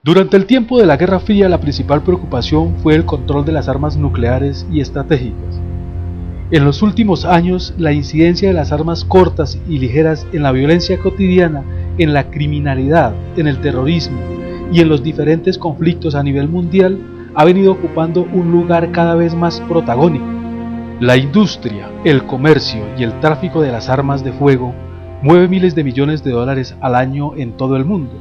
Durante el tiempo de la Guerra Fría, la principal preocupación fue el control de las armas nucleares y estratégicas. En los últimos años, la incidencia de las armas cortas y ligeras en la violencia cotidiana, en la criminalidad, en el terrorismo y en los diferentes conflictos a nivel mundial ha venido ocupando un lugar cada vez más protagónico. La industria, el comercio y el tráfico de las armas de fuego mueve miles de millones de dólares al año en todo el mundo.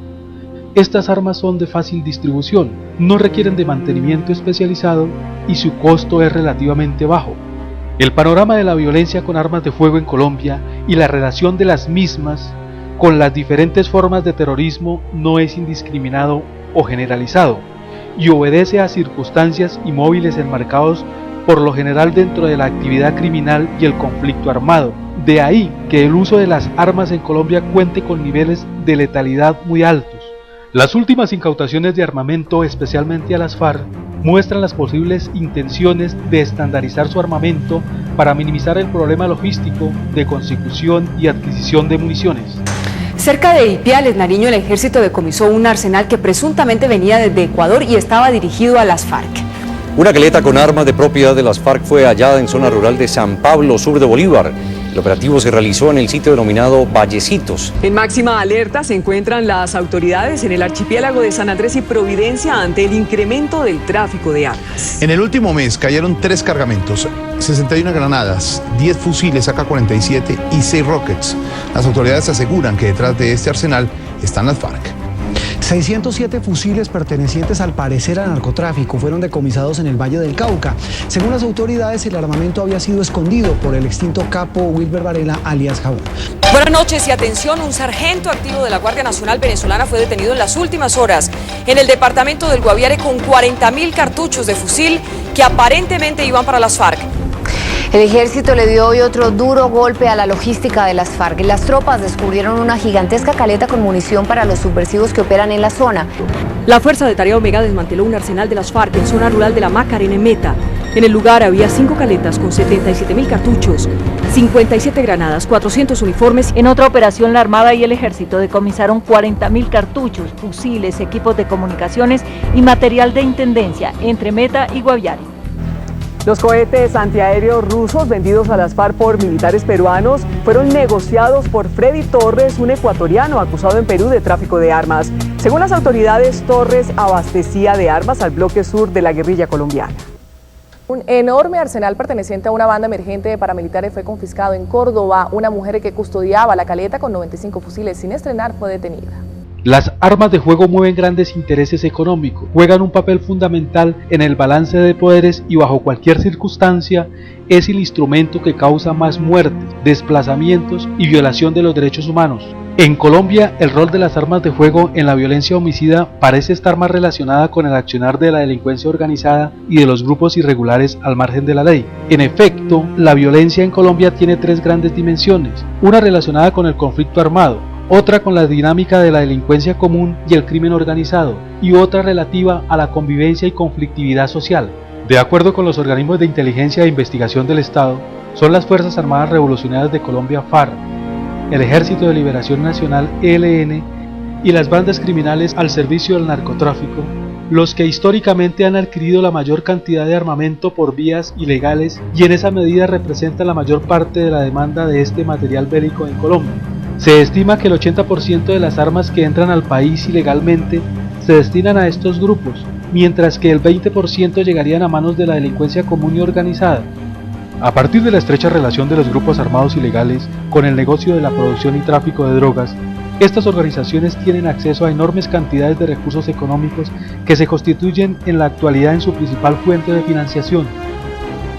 Estas armas son de fácil distribución, no requieren de mantenimiento especializado y su costo es relativamente bajo. El panorama de la violencia con armas de fuego en Colombia y la relación de las mismas con las diferentes formas de terrorismo no es indiscriminado o generalizado y obedece a circunstancias y móviles enmarcados por lo general dentro de la actividad criminal y el conflicto armado. De ahí que el uso de las armas en Colombia cuente con niveles de letalidad muy altos. Las últimas incautaciones de armamento, especialmente a las FARC, muestran las posibles intenciones de estandarizar su armamento para minimizar el problema logístico de consecución y adquisición de municiones. Cerca de Ipiales, Nariño, el ejército decomisó un arsenal que presuntamente venía desde Ecuador y estaba dirigido a las FARC. Una caleta con armas de propiedad de las FARC fue hallada en zona rural de San Pablo, sur de Bolívar. El operativo se realizó en el sitio denominado Vallecitos. En máxima alerta se encuentran las autoridades en el archipiélago de San Andrés y Providencia ante el incremento del tráfico de armas. En el último mes cayeron 3 cargamentos, 61 granadas, 10 fusiles AK-47 y 6 rockets. Las autoridades aseguran que detrás de este arsenal están las FARC. 607 fusiles pertenecientes al parecer al narcotráfico fueron decomisados en el Valle del Cauca. Según las autoridades, el armamento había sido escondido por el extinto capo Wilber Varela, alias Jabón. Buenas noches y atención, un sargento activo de la Guardia Nacional venezolana fue detenido en las últimas horas en el departamento del Guaviare con 40.000 cartuchos de fusil que aparentemente iban para las FARC. El ejército le dio hoy otro duro golpe a la logística de las FARC. Las tropas descubrieron una gigantesca caleta con munición para los subversivos que operan en la zona. La Fuerza de Tarea Omega desmanteló un arsenal de las FARC en zona rural de la Macarena, en Meta. En el lugar había 5 caletas con 77.000 cartuchos, 57 granadas, 400 uniformes. En otra operación, la Armada y el Ejército decomisaron 40.000 cartuchos, fusiles, equipos de comunicaciones y material de intendencia entre Meta y Guaviare. Los cohetes antiaéreos rusos vendidos a las FARC por militares peruanos fueron negociados por Freddy Torres, un ecuatoriano acusado en Perú de tráfico de armas. Según las autoridades, Torres abastecía de armas al bloque sur de la guerrilla colombiana. Un enorme arsenal perteneciente a una banda emergente de paramilitares fue confiscado en Córdoba. Una mujer que custodiaba la caleta con 95 fusiles sin estrenar fue detenida. Las armas de fuego mueven grandes intereses económicos, juegan un papel fundamental en el balance de poderes y bajo cualquier circunstancia es el instrumento que causa más muertes, desplazamientos y violación de los derechos humanos. En Colombia, el rol de las armas de fuego en la violencia homicida parece estar más relacionada con el accionar de la delincuencia organizada y de los grupos irregulares al margen de la ley. En efecto, la violencia en Colombia tiene 3 grandes dimensiones, una relacionada con el conflicto armado, otra con la dinámica de la delincuencia común y el crimen organizado, y otra relativa a la convivencia y conflictividad social. De acuerdo con los organismos de inteligencia e investigación del Estado, son las Fuerzas Armadas Revolucionarias de Colombia FARC, el Ejército de Liberación Nacional ELN y las bandas criminales al servicio del narcotráfico, los que históricamente han adquirido la mayor cantidad de armamento por vías ilegales y en esa medida representan la mayor parte de la demanda de este material bélico en Colombia. Se estima que el 80% de las armas que entran al país ilegalmente se destinan a estos grupos, mientras que el 20% llegarían a manos de la delincuencia común y organizada. A partir de la estrecha relación de los grupos armados ilegales con el negocio de la producción y tráfico de drogas, estas organizaciones tienen acceso a enormes cantidades de recursos económicos que se constituyen en la actualidad en su principal fuente de financiación.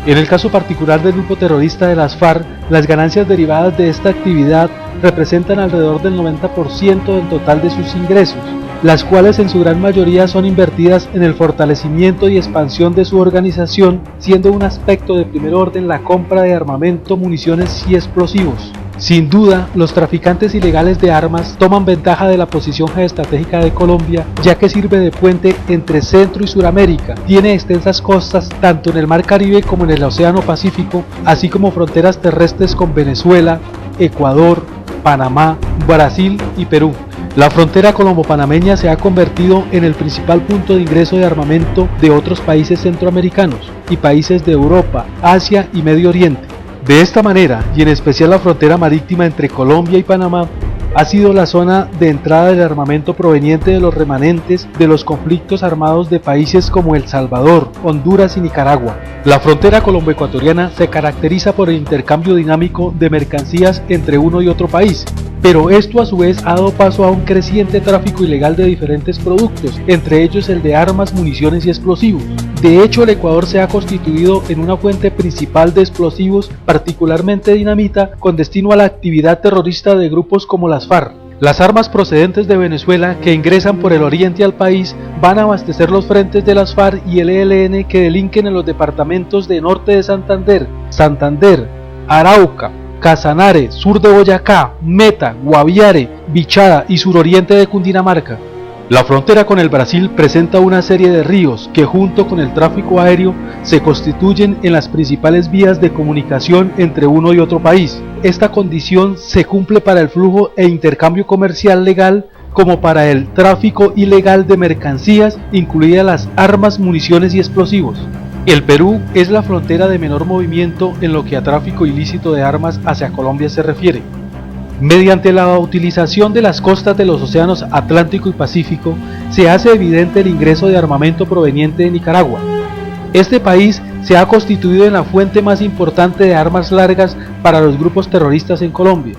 En el caso particular del grupo terrorista de las FARC, las ganancias derivadas de esta actividad representan alrededor del 90% del total de sus ingresos, las cuales en su gran mayoría son invertidas en el fortalecimiento y expansión de su organización, siendo un aspecto de primer orden la compra de armamento, municiones y explosivos. Sin duda, los traficantes ilegales de armas toman ventaja de la posición geoestratégica de Colombia, ya que sirve de puente entre Centro y Suramérica, tiene extensas costas tanto en el Mar Caribe como en el Océano Pacífico, así como fronteras terrestres con Venezuela, Ecuador, Panamá, Brasil y Perú. La frontera colombo-panameña se ha convertido en el principal punto de ingreso de armamento de otros países centroamericanos y países de Europa, Asia y Medio Oriente. De esta manera, y en especial la frontera marítima entre Colombia y Panamá, ha sido la zona de entrada del armamento proveniente de los remanentes de los conflictos armados de países como El Salvador, Honduras y Nicaragua. La frontera colombo-ecuatoriana se caracteriza por el intercambio dinámico de mercancías entre uno y otro país, pero esto a su vez ha dado paso a un creciente tráfico ilegal de diferentes productos, entre ellos el de armas, municiones y explosivos. De hecho, el Ecuador se ha constituido en una fuente principal de explosivos, particularmente dinamita, con destino a la actividad terrorista de grupos como las FARC. Las armas procedentes de Venezuela que ingresan por el oriente al país van a abastecer los frentes de las FARC y el ELN que delinquen en los departamentos de norte de Santander, Arauca, Casanare, sur de Boyacá, Meta, Guaviare, Bichada y suroriente de Cundinamarca. La frontera con el Brasil presenta una serie de ríos que junto con el tráfico aéreo se constituyen en las principales vías de comunicación entre uno y otro país. Esta condición se cumple para el flujo e intercambio comercial legal como para el tráfico ilegal de mercancías, incluidas las armas, municiones y explosivos. El Perú es la frontera de menor movimiento en lo que a tráfico ilícito de armas hacia Colombia se refiere. Mediante la utilización de las costas de los océanos Atlántico y Pacífico, se hace evidente el ingreso de armamento proveniente de Nicaragua. Este país se ha constituido en la fuente más importante de armas largas para los grupos terroristas en Colombia.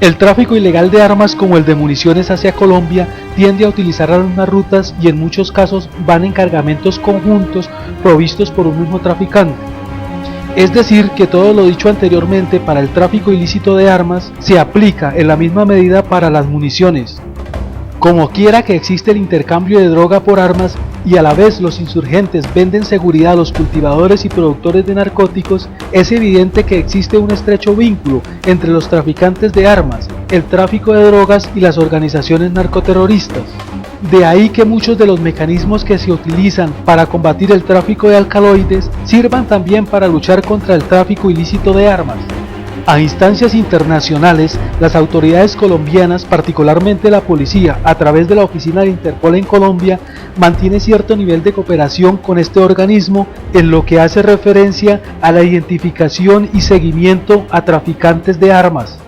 El tráfico ilegal de armas como el de municiones hacia Colombia tiende a utilizar las mismas rutas y en muchos casos van en cargamentos conjuntos provistos por un mismo traficante. Es decir, que todo lo dicho anteriormente para el tráfico ilícito de armas se aplica en la misma medida para las municiones. Como quiera que existe el intercambio de droga por armas y a la vez los insurgentes venden seguridad a los cultivadores y productores de narcóticos, es evidente que existe un estrecho vínculo entre los traficantes de armas, el tráfico de drogas y las organizaciones narcoterroristas. De ahí que muchos de los mecanismos que se utilizan para combatir el tráfico de alcaloides sirvan también para luchar contra el tráfico ilícito de armas. A instancias internacionales, las autoridades colombianas, particularmente la policía, a través de la oficina de Interpol en Colombia, mantiene cierto nivel de cooperación con este organismo en lo que hace referencia a la identificación y seguimiento a traficantes de armas.